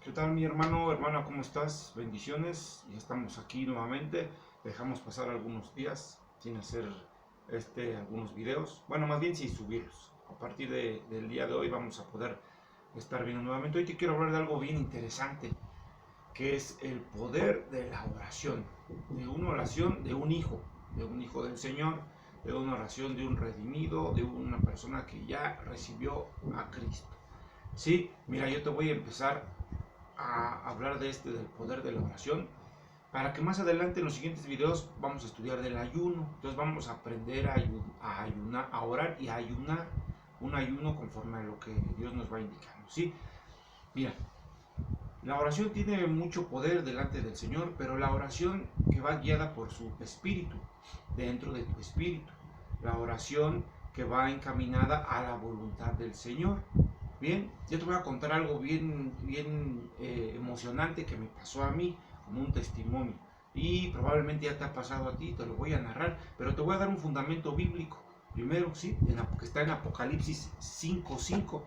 ¿Qué tal, mi hermano, hermana? ¿Cómo estás? Bendiciones. Ya estamos aquí nuevamente. Dejamos pasar algunos días sin hacer algunos videos. Bueno, más bien sin subirlos. A partir del día de hoy vamos a poder estar viendo nuevamente. Hoy te quiero hablar de algo bien interesante, que es el poder de la oración. De una oración de un hijo del Señor, de una oración de un redimido, de una persona que ya recibió a Cristo. Sí, mira, yo te voy a empezar a hablar del poder de la oración, para que más adelante en los siguientes videos vamos a estudiar del ayuno. Entonces vamos a aprender a ayunar, a orar y a ayunar, un ayuno conforme a lo que Dios nos va indicando. ¿Sí? Mira, la oración tiene mucho poder delante del Señor, pero la oración que va guiada por su espíritu, dentro de tu espíritu, la oración que va encaminada a la voluntad del Señor. Bien, yo te voy a contar algo bien emocionante que me pasó a mí, como un testimonio. Y probablemente ya te ha pasado a ti, te lo voy a narrar, pero te voy a dar un fundamento bíblico. Primero, ¿sí? Que está en Apocalipsis 5:5.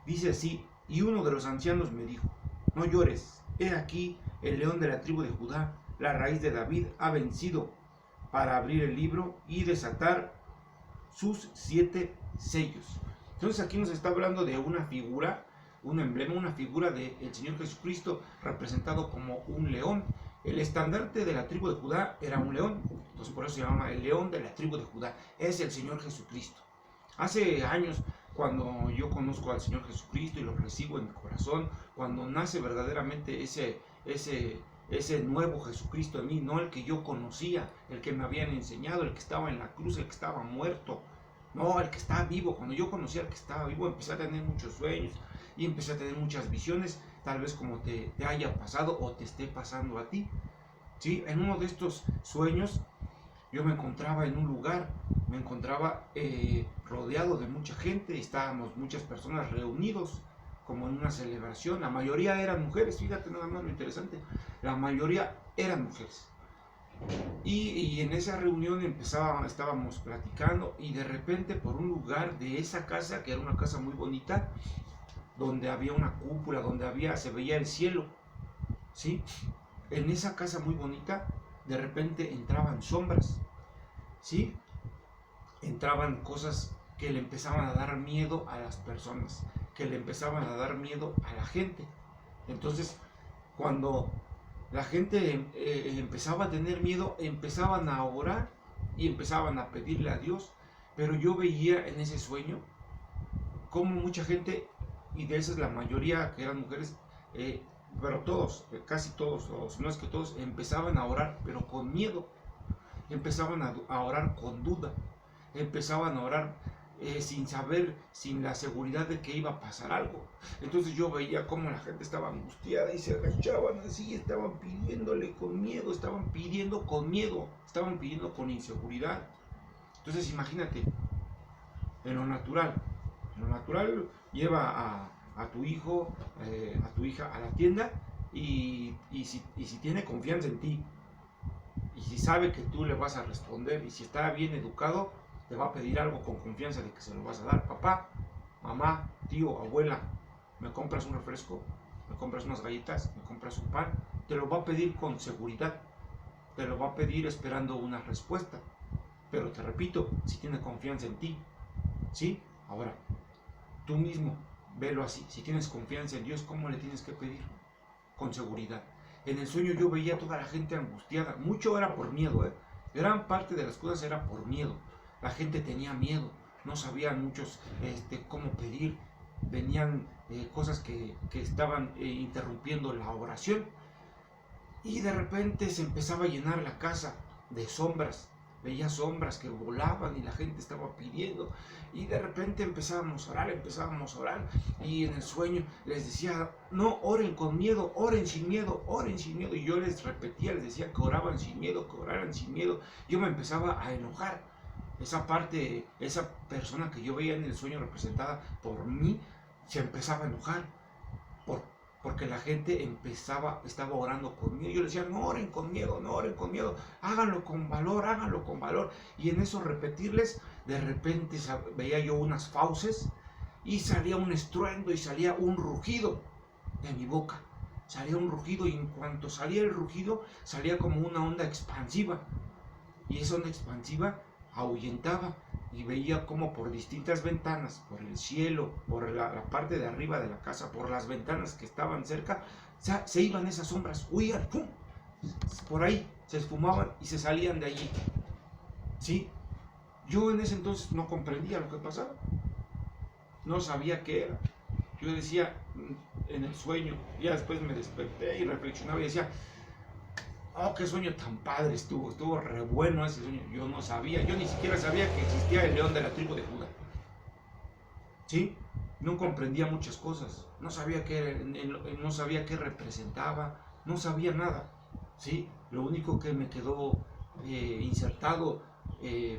Dice así: y uno de los ancianos me dijo, no llores, he aquí el león de la tribu de Judá, la raíz de David, ha vencido para abrir el libro y desatar sus 7 sellos. Entonces aquí nos está hablando de una figura, un emblema, una figura del Señor Jesucristo representado como un león. El estandarte de la tribu de Judá era un león, entonces por eso se llama el león de la tribu de Judá. Es el Señor Jesucristo. Hace años, cuando yo conozco al Señor Jesucristo y lo recibo en mi corazón, cuando nace verdaderamente ese nuevo Jesucristo en mí, no el que yo conocía, el que me habían enseñado, el que estaba en la cruz, el que estaba muerto, no, el que estaba vivo. Cuando yo conocí al que estaba vivo, empecé a tener muchos sueños y empecé a tener muchas visiones, tal vez como te haya pasado o te esté pasando a ti. ¿Sí? En uno de estos sueños yo me encontraba en un lugar, me encontraba rodeado de mucha gente, estábamos muchas personas reunidos como en una celebración. La mayoría eran mujeres, fíjate nada más lo interesante, la mayoría eran mujeres. Y en esa reunión estábamos platicando, y de repente por un lugar de esa casa, que era una casa muy bonita, donde había una cúpula, donde se veía el cielo, ¿sí? En esa casa muy bonita, de repente entraban sombras, ¿sí? Entraban cosas que le empezaban a dar miedo a las personas, que le empezaban a dar miedo a la gente. Entonces, cuando la gente empezaba a tener miedo, empezaban a orar y empezaban a pedirle a Dios. Pero yo veía en ese sueño como mucha gente, y de esas la mayoría que eran mujeres, pero todos, casi todos, no es que todos, empezaban a orar, pero con miedo. Empezaban a orar con duda, empezaban a orar sin saber, sin la seguridad de que iba a pasar algo. Entonces yo veía cómo la gente estaba angustiada y se agachaban así, estaban pidiéndole con miedo, estaban pidiendo con miedo, estaban pidiendo con inseguridad. Entonces imagínate, en lo natural lleva a tu hijo, a tu hija a la tienda, y si tiene confianza en ti, y si sabe que tú le vas a responder, y si está bien educado, te va a pedir algo con confianza de que se lo vas a dar. Papá, mamá, tío, abuela, ¿me compras un refresco? ¿Me compras unas galletas? ¿Me compras un pan? Te lo va a pedir con seguridad, te lo va a pedir esperando una respuesta. Pero te repito, si tiene confianza en ti, ¿sí? Ahora, tú mismo, velo así. Si tienes confianza en Dios, ¿cómo le tienes que pedir? Con seguridad. En el sueño yo veía a toda la gente angustiada. Mucho era por miedo, Gran parte de las cosas era por miedo. La gente tenía miedo. No sabían muchos cómo pedir. Venían cosas que estaban interrumpiendo la oración. Y de repente se empezaba a llenar la casa de sombras. Veía sombras que volaban y la gente estaba pidiendo. Y de repente empezábamos a orar. Y en el sueño les decía, no oren con miedo, oren sin miedo, oren sin miedo. Y yo les repetía, les decía que oraban sin miedo, que oraran sin miedo. Yo me empezaba a enojar. Esa parte, esa persona que yo veía en el sueño representada por mí, se empezaba a enojar. Porque la gente estaba orando con miedo. Yo les decía, no oren con miedo, no oren con miedo, háganlo con valor, háganlo con valor. Y en eso repetirles, de repente veía yo unas fauces y salía un estruendo y salía un rugido de mi boca. salía un rugido, y en cuanto salía el rugido, salía como una onda expansiva. Y esa onda expansiva ahuyentaba, y veía como por distintas ventanas, por el cielo, por la parte de arriba de la casa, por las ventanas que estaban cerca, se iban esas sombras, huían, ¡pum!, por ahí, se esfumaban y se salían de allí. ¿Sí? Yo en ese entonces no comprendía lo que pasaba, no sabía qué era. Yo decía en el sueño, ya después me desperté y reflexionaba y decía, oh, qué sueño tan padre estuvo re bueno ese sueño. Yo no sabía, yo ni siquiera sabía que existía el león de la tribu de Judá. ¿Sí? No comprendía muchas cosas, no sabía qué representaba, no sabía nada. ¿Sí? Lo único que me quedó insertado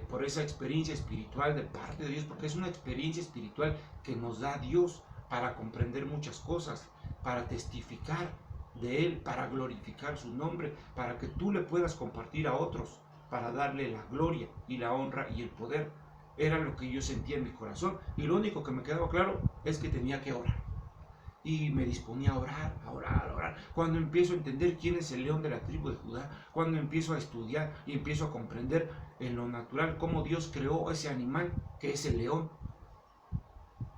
por esa experiencia espiritual de parte de Dios, porque es una experiencia espiritual que nos da Dios para comprender muchas cosas, para testificar de Él, para glorificar su nombre, para que tú le puedas compartir a otros, para darle la gloria y la honra y el poder. Era lo que yo sentía en mi corazón, y lo único que me quedaba claro es que tenía que orar. Y me disponía a orar, a orar, a orar. Cuando empiezo a entender quién es el león de la tribu de Judá, cuando empiezo a estudiar y empiezo a comprender en lo natural cómo Dios creó ese animal que es el león,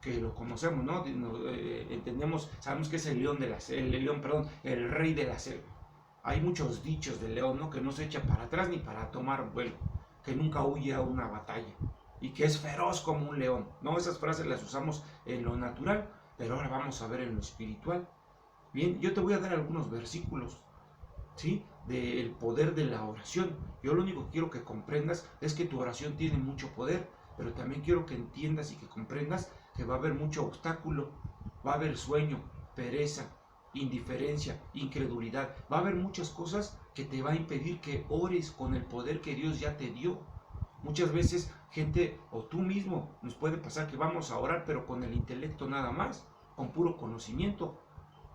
que lo conocemos, ¿no? Entendemos, sabemos que es el león de la selva, el rey de la selva. Hay muchos dichos del león, ¿no? Que no se echa para atrás ni para tomar vuelo, que nunca huye a una batalla y que es feroz como un león, ¿no? Esas frases las usamos en lo natural, pero ahora vamos a ver en lo espiritual. Bien, yo te voy a dar algunos versículos, ¿sí?, del poder de la oración. Yo lo único que quiero que comprendas es que tu oración tiene mucho poder, pero también quiero que entiendas y que comprendas que va a haber mucho obstáculo, va a haber sueño, pereza, indiferencia, incredulidad, va a haber muchas cosas que te va a impedir que ores con el poder que Dios ya te dio. Muchas veces gente o tú mismo nos puede pasar que vamos a orar pero con el intelecto nada más, con puro conocimiento,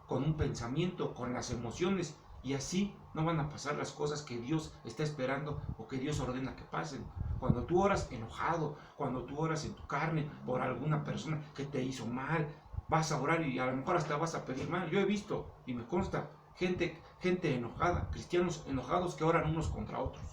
con un pensamiento, con las emociones, y así no van a pasar las cosas que Dios está esperando o que Dios ordena que pasen. Cuando tú oras enojado, cuando tú oras en tu carne por alguna persona que te hizo mal, vas a orar y a lo mejor hasta vas a pedir mal. Yo he visto y me consta gente enojada, cristianos enojados que oran unos contra otros.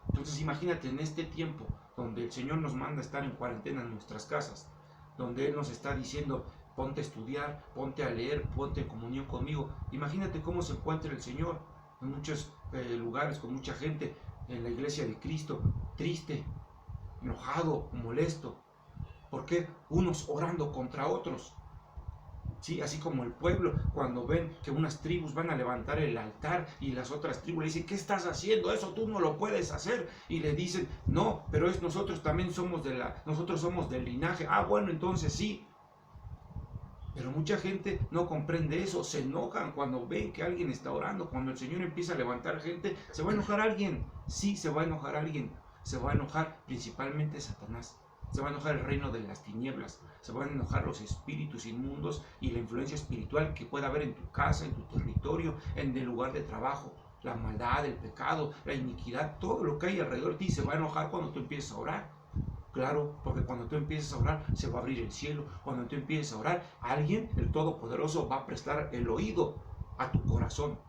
Entonces imagínate en este tiempo donde el Señor nos manda a estar en cuarentena en nuestras casas, donde Él nos está diciendo, ponte a estudiar, ponte a leer, ponte en comunión conmigo. Imagínate cómo se encuentra el Señor en muchos lugares, con mucha gente en la iglesia de Cristo, triste, enojado, molesto. ¿Por qué? Unos orando contra otros. Sí, así como el pueblo, cuando ven que unas tribus van a levantar el altar y las otras tribus le dicen, ¿qué estás haciendo? Eso tú no lo puedes hacer. Y le dicen, no, pero nosotros también somos del linaje. Ah, bueno, entonces sí. Pero mucha gente no comprende eso, se enojan cuando ven que alguien está orando. Cuando el Señor empieza a levantar gente, ¿se va a enojar alguien? Sí, se va a enojar alguien. Se va a enojar principalmente Satanás. Se va a enojar el reino de las tinieblas. Se van a enojar los espíritus inmundos y la influencia espiritual que pueda haber en tu casa, en tu territorio, en el lugar de trabajo. La maldad, el pecado, la iniquidad, todo lo que hay alrededor de ti se va a enojar cuando tú empieces a orar. Claro, porque cuando tú empieces a orar, se va a abrir el cielo. Cuando tú empieces a orar, alguien, el Todopoderoso, va a prestar el oído a tu corazón.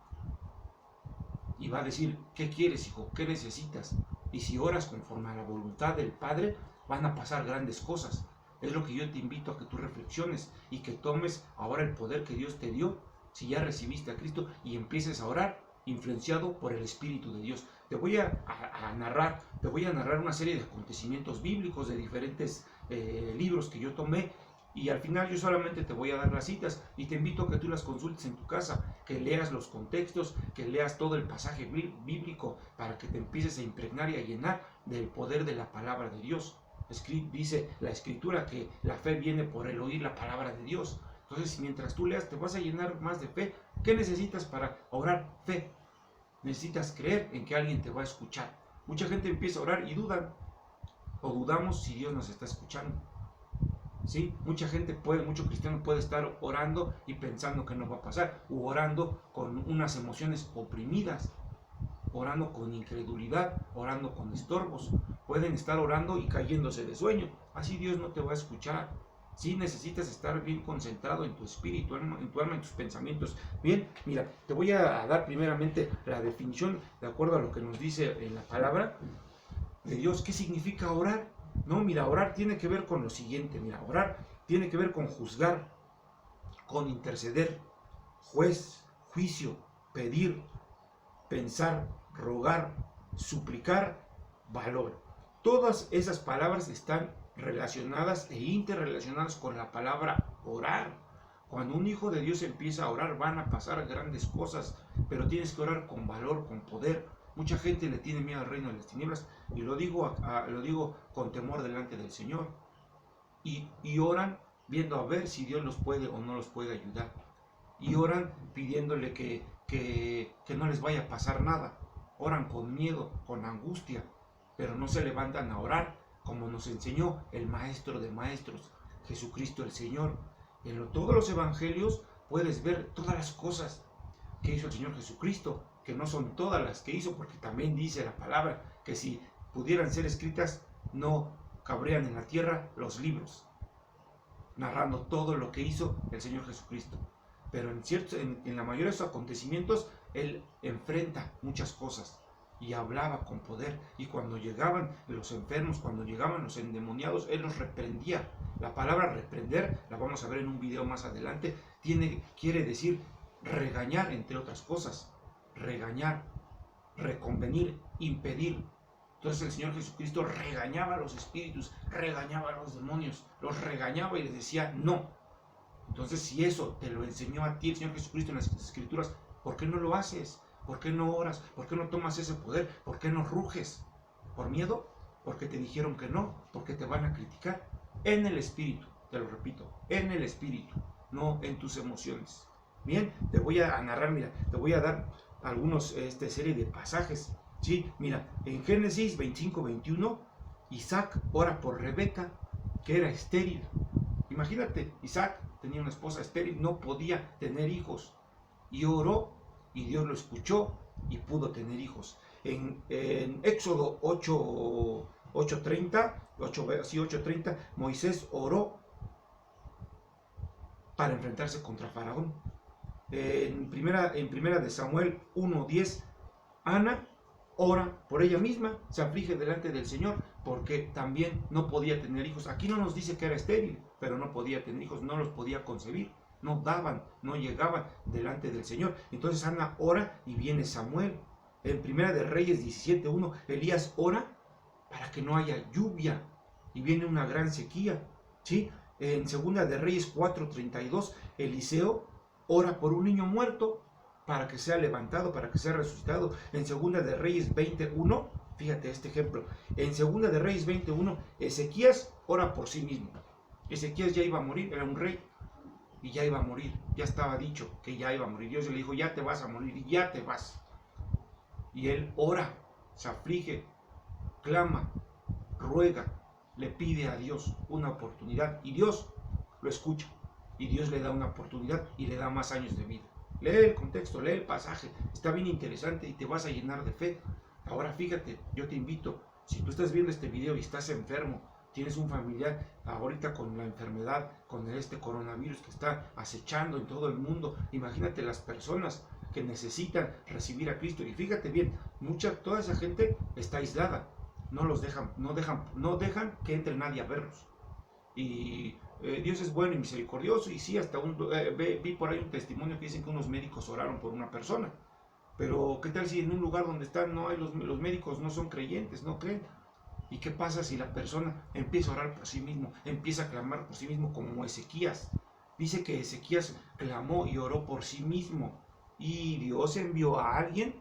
Y va a decir, ¿qué quieres, hijo? ¿Qué necesitas? Y si oras conforme a la voluntad del Padre, van a pasar grandes cosas. Es lo que yo te invito a que tú reflexiones y que tomes ahora el poder que Dios te dio, si ya recibiste a Cristo, y empieces a orar influenciado por el Espíritu de Dios. Te voy a narrar una serie de acontecimientos bíblicos de diferentes libros que yo tomé, y al final yo solamente te voy a dar las citas y te invito a que tú las consultes en tu casa, que leas los contextos, que leas todo el pasaje bíblico para que te empieces a impregnar y a llenar del poder de la palabra de Dios. Dice la Escritura que la fe viene por el oír la palabra de Dios. Entonces, mientras tú leas, te vas a llenar más de fe. ¿Qué necesitas para orar? Fe. Necesitas creer en que alguien te va a escuchar. Mucha gente empieza a orar y dudan, o dudamos si Dios nos está escuchando. ¿Sí? Mucho cristiano puede estar orando y pensando que no va a pasar, o orando con unas emociones oprimidas, orando con incredulidad, orando con estorbos. Pueden estar orando y cayéndose de sueño. Así Dios no te va a escuchar. Sí necesitas estar bien concentrado en tu espíritu, en tu alma, en tus pensamientos. Bien, mira, te voy a dar primeramente la definición de acuerdo a lo que nos dice en la palabra de Dios. ¿Qué significa orar? No, mira, orar tiene que ver con lo siguiente. Mira, orar tiene que ver con juzgar, con interceder, juez, juicio, pedir, pensar, rogar, suplicar, valor. Todas esas palabras están relacionadas e interrelacionadas con la palabra orar. Cuando un hijo de Dios empieza a orar, van a pasar grandes cosas, pero tienes que orar con valor, con poder. Mucha gente le tiene miedo al reino de las tinieblas, y lo digo con temor delante del Señor. Y oran viendo a ver si Dios los puede o no los puede ayudar. Y oran pidiéndole que no les vaya a pasar nada. Oran con miedo, con angustia, pero no se levantan a orar como nos enseñó el Maestro de Maestros, Jesucristo el Señor. En todos los evangelios puedes ver todas las cosas que hizo el Señor Jesucristo, que no son todas las que hizo, porque también dice la palabra que si pudieran ser escritas, no cabrían en la tierra los libros, narrando todo lo que hizo el Señor Jesucristo. Pero en la mayoría de sus acontecimientos, Él enfrenta muchas cosas y hablaba con poder. Y cuando llegaban los enfermos, cuando llegaban los endemoniados, Él los reprendía. La palabra reprender, la vamos a ver en un video más adelante, quiere decir regañar, entre otras cosas. Regañar, reconvenir, impedir. Entonces el Señor Jesucristo regañaba a los espíritus, regañaba a los demonios, los regañaba y les decía no. Entonces, si eso te lo enseñó a ti el Señor Jesucristo en las Escrituras, ¿por qué no lo haces? ¿Por qué no oras? ¿Por qué no tomas ese poder? ¿Por qué no ruges? ¿Por miedo? Porque te dijeron que no, porque te van a criticar. En el Espíritu, te lo repito, en el Espíritu, no en tus emociones. Bien, te voy a narrar, mira, te voy a dar algunos, serie de pasajes. Sí, mira, en Génesis 25-21, Isaac ora por Rebeca, que era estéril. Imagínate, Isaac tenía una esposa estéril, no podía tener hijos. Y oró, y Dios lo escuchó, y pudo tener hijos. En Éxodo 8:30, Moisés oró para enfrentarse contra Faraón. En primera de Samuel 1:10, Ana ora por ella misma, se aflige delante del Señor porque también no podía tener hijos. Aquí no nos dice que era estéril, pero no podía tener hijos, no los podía concebir, no daban, no llegaban delante del Señor. Entonces Ana ora y viene Samuel. En Primera de Reyes 17:1, Elías ora para que no haya lluvia y viene una gran sequía, ¿sí? En Segunda de Reyes 4:32, Eliseo ora por un niño muerto para que sea levantado, para que sea resucitado. En Segunda de Reyes 20:1, fíjate este ejemplo. En Segunda de Reyes 20:1, Ezequías ora por sí mismo. Ezequías ya iba a morir, era un rey, y ya iba a morir. Ya estaba dicho que ya iba a morir. Dios le dijo, ya te vas a morir, y ya te vas. Y él ora, se aflige, clama, ruega, le pide a Dios una oportunidad, y Dios lo escucha. Y Dios le da una oportunidad y le da más años de vida. Lee el contexto, lee el pasaje, está bien interesante y te vas a llenar de fe. Ahora fíjate, yo te invito, si tú estás viendo este video y estás enfermo, tienes un familiar ahorita con la enfermedad, con este coronavirus que está acechando en todo el mundo, imagínate las personas que necesitan recibir a Cristo. Y fíjate bien, toda esa gente está aislada, no dejan que entre nadie a verlos. Y Dios es bueno y misericordioso, y sí, hasta vi por ahí un testimonio que dicen que unos médicos oraron por una persona. Pero ¿qué tal si en un lugar donde están no hay los médicos no son creyentes, no creen? ¿Y qué pasa si la persona empieza a orar por sí mismo, empieza a clamar por sí mismo como Ezequías? Dice que Ezequías clamó y oró por sí mismo, y Dios envió a alguien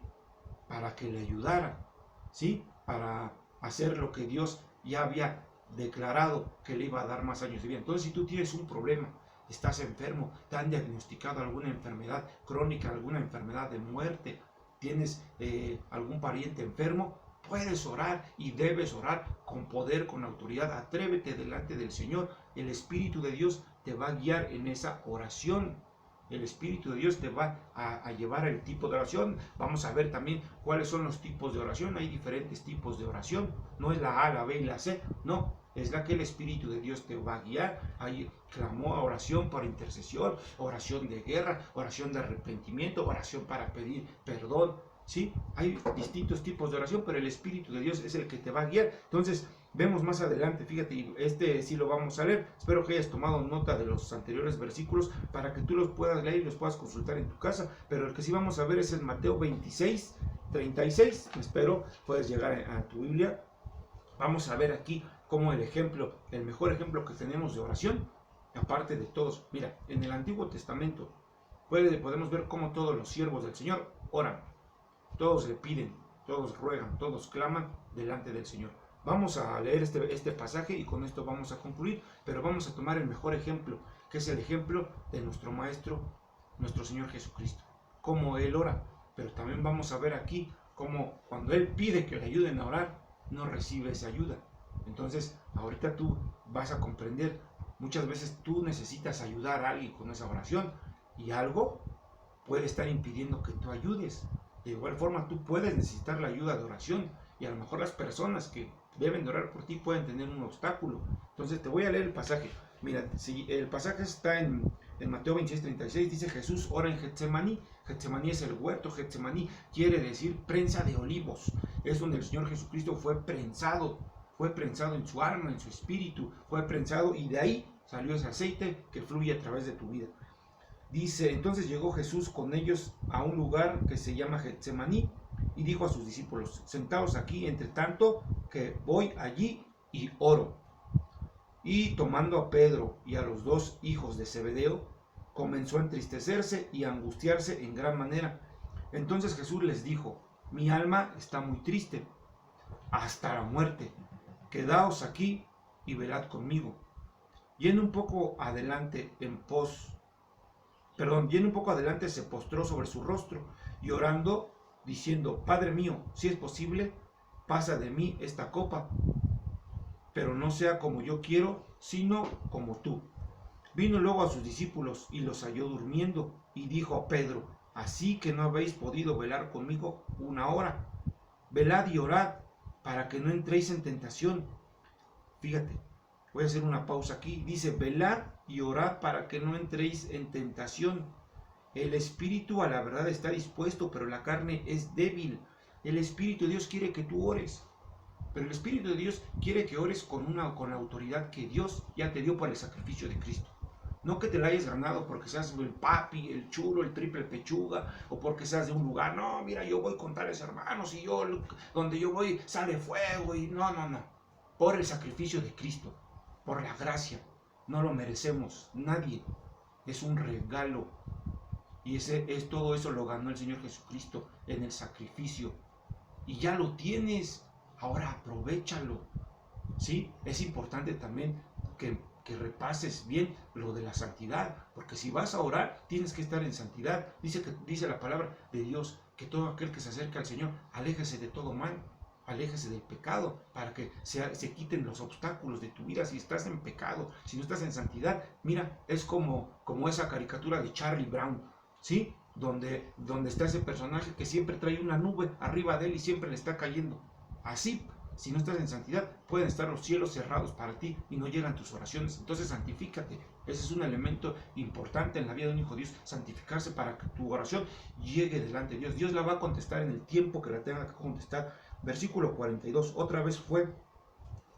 para que le ayudara, ¿sí? Para hacer lo que Dios ya había declarado que le iba a dar más años de vida. Entonces, si tú tienes un problema, estás enfermo, te han diagnosticado alguna enfermedad crónica, alguna enfermedad de muerte, tienes algún pariente enfermo, puedes orar y debes orar con poder, con autoridad. Atrévete delante del Señor. El Espíritu de Dios te va a guiar en esa oración. El Espíritu de Dios te va a llevar al tipo de oración. Vamos a ver también cuáles son los tipos de oración. Hay diferentes tipos de oración. No es la A, la B y la C. No. es la que el Espíritu de Dios te va a guiar. Ahí clamó a oración por intercesión, oración de guerra, oración de arrepentimiento, oración para pedir perdón. ¿Sí? Hay distintos tipos de oración, pero el Espíritu de Dios es el que te va a guiar. Entonces, vemos más adelante, fíjate, este sí lo vamos a leer. Espero que hayas tomado nota de los anteriores versículos para que tú los puedas leer y los puedas consultar en tu casa. Pero el que sí vamos a ver es el Mateo 26, 36. Espero puedes llegar a tu Biblia. Vamos a ver aquí cómo el ejemplo, el mejor ejemplo que tenemos de oración, aparte de todos. Mira, en el Antiguo Testamento podemos ver cómo todos los siervos del Señor oran. Todos le piden, todos ruegan, todos claman delante del Señor. Vamos a leer este pasaje y con esto vamos a concluir, pero vamos a tomar el mejor ejemplo, que es el ejemplo de nuestro Maestro, nuestro Señor Jesucristo. Cómo Él ora, pero también vamos a ver aquí cómo cuando Él pide que le ayuden a orar, no recibe esa ayuda. Entonces, ahorita tú vas a comprender, muchas veces tú necesitas ayudar a alguien con esa oración y algo puede estar impidiendo que tú ayudes. De igual forma, tú puedes necesitar la ayuda de oración y a lo mejor las personas que deben de orar por ti pueden tener un obstáculo. Entonces te voy a leer el pasaje. Mira, si el pasaje está en Mateo 26:36, dice Jesús ora en Getsemaní. Getsemaní es el huerto, Getsemaní quiere decir prensa de olivos. Es donde el Señor Jesucristo fue prensado en su alma, en su espíritu, fue prensado y de ahí salió ese aceite que fluye a través de tu vida. Dice, entonces llegó Jesús con ellos a un lugar que se llama Getsemaní y dijo a sus discípulos, sentaos aquí entre tanto que voy allí y oro. Y tomando a Pedro y a los dos hijos de Zebedeo, comenzó a entristecerse y a angustiarse en gran manera. Entonces Jesús les dijo, mi alma está muy triste, hasta la muerte. Quedaos aquí y velad conmigo. Yendo un poco adelante se postró sobre su rostro y orando, diciendo, Padre mío, si es posible, pasa de mí esta copa, pero no sea como yo quiero, sino como tú. Vino luego a sus discípulos y los halló durmiendo, y dijo a Pedro, así que no habéis podido velar conmigo una hora. Velad y orad, para que no entréis en tentación. Fíjate, voy a hacer una pausa aquí. Dice, velad y orad para que no entréis en tentación. El espíritu a la verdad está dispuesto, pero la carne es débil. El Espíritu de Dios quiere que tú ores, pero el Espíritu de Dios quiere que ores con la autoridad que Dios ya te dio por el sacrificio de Cristo. No que te la hayas ganado porque seas el papi, el chulo, el triple pechuga, o porque seas de un lugar. No, mira, yo voy con tales hermanos y donde yo voy sale fuego y no. Por el sacrificio de Cristo, por la gracia. No lo merecemos, nadie. Es un regalo. Y todo eso lo ganó el Señor Jesucristo en el sacrificio. Y ya lo tienes, ahora aprovéchalo. ¿Sí? Es importante también que repases bien lo de la santidad, porque si vas a orar, tienes que estar en santidad. Dice la palabra de Dios, que todo aquel que se acerca al Señor, aléjese de todo mal, aléjese del pecado, para que se quiten los obstáculos de tu vida. Si estás en pecado, si no estás en santidad, mira, es como esa caricatura de Charlie Brown, ¿sí? Donde está ese personaje que siempre trae una nube arriba de él y siempre le está cayendo. Así, si no estás en santidad, pueden estar los cielos cerrados para ti y no llegan tus oraciones. Entonces santifícate. Ese es un elemento importante en la vida de un hijo de Dios, santificarse para que tu oración llegue delante de Dios. Dios la va a contestar en el tiempo que la tenga que contestar. Versículo 42, otra vez fue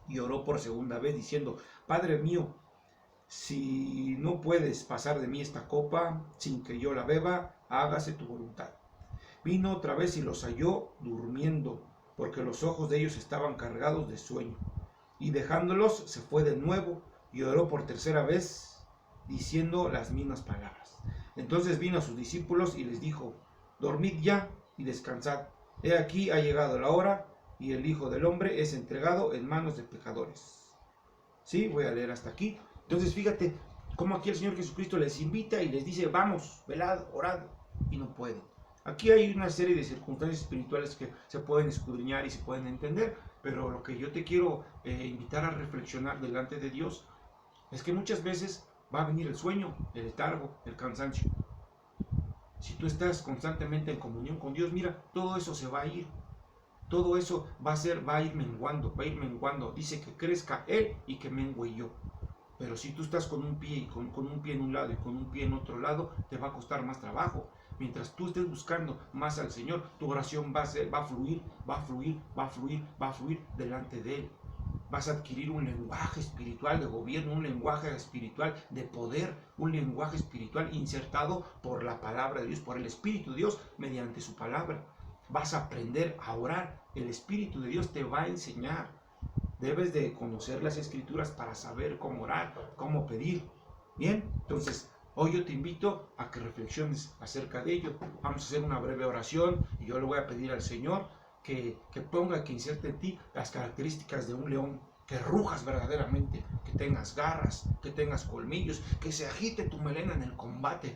y oró por segunda vez diciendo, Padre mío, si no puedes pasar de mí esta copa sin que yo la beba, hágase tu voluntad. Vino otra vez y los halló durmiendo, porque los ojos de ellos estaban cargados de sueño. Y dejándolos, se fue de nuevo y oró por tercera vez, diciendo las mismas palabras. Entonces vino a sus discípulos y les dijo, dormid ya y descansad. He aquí ha llegado la hora y el Hijo del Hombre es entregado en manos de pecadores. Sí, voy a leer hasta aquí. Entonces fíjate cómo aquí el Señor Jesucristo les invita y les dice, vamos, velad, orad, y no pueden. Aquí hay una serie de circunstancias espirituales que se pueden escudriñar y se pueden entender, pero lo que yo te quiero invitar a reflexionar delante de Dios es que muchas veces va a venir el sueño, el letargo, el cansancio. Si tú estás constantemente en comunión con Dios, mira, todo eso se va a ir. todo eso va a ir menguando, va a ir menguando. Dice que crezca Él y que mengue yo. Pero si tú estás con un pie, con un pie en un lado y con un pie en otro lado, te va a costar más trabajo. Mientras tú estés buscando más al Señor, tu oración va a fluir, va a fluir, va a fluir, va a fluir delante de Él. Vas a adquirir un lenguaje espiritual de gobierno, un lenguaje espiritual de poder, un lenguaje espiritual insertado por la palabra de Dios, por el Espíritu de Dios, mediante su palabra. Vas a aprender a orar. El Espíritu de Dios te va a enseñar. Debes de conocer las Escrituras para saber cómo orar, cómo pedir. Bien, entonces hoy yo te invito a que reflexiones acerca de ello. Vamos a hacer una breve oración y yo le voy a pedir al Señor que ponga, que inserte en ti las características de un león, que rujas verdaderamente, que tengas garras, que tengas colmillos, que se agite tu melena en el combate,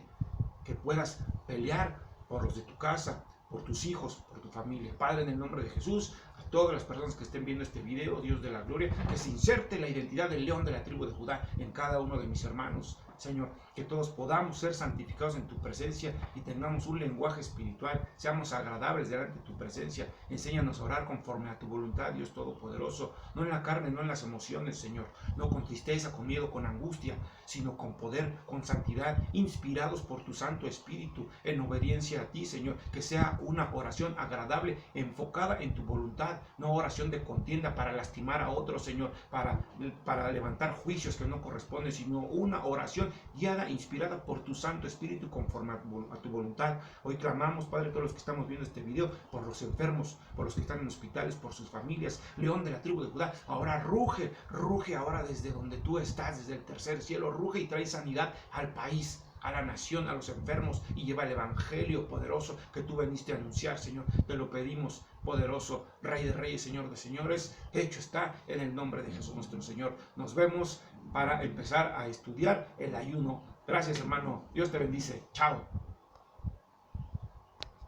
que puedas pelear por los de tu casa, por tus hijos, por tu familia. Padre, en el nombre de Jesús, a todas las personas que estén viendo este video, Dios de la gloria, que se inserte la identidad del león de la tribu de Judá en cada uno de mis hermanos. Señor, que todos podamos ser santificados en tu presencia y tengamos un lenguaje espiritual, seamos agradables delante de tu presencia. Enséñanos a orar conforme a tu voluntad, Dios Todopoderoso, no en la carne, no en las emociones, Señor, no con tristeza, con miedo, con angustia, sino con poder, con santidad, inspirados por tu Santo Espíritu, en obediencia a ti, Señor, que sea una oración agradable, enfocada en tu voluntad, no oración de contienda para lastimar a otros, Señor, para levantar juicios que no corresponden, sino una oración guiada, inspirada por tu Santo Espíritu conforme a tu voluntad. Hoy clamamos, Padre, todos los que estamos viendo este video, por los enfermos, por los que están en hospitales, por sus familias. León de la tribu de Judá, ahora ruge, ruge ahora desde donde tú estás, desde el tercer cielo, ruge y trae sanidad al país, a la nación, a los enfermos, y lleva el evangelio poderoso que tú veniste a anunciar, Señor. Te lo pedimos, poderoso Rey de Reyes, Señor de Señores. Hecho está, en el nombre de Jesús nuestro Señor. Nos vemos para empezar a estudiar el ayuno. Gracias, hermano. Dios te bendice. Chao.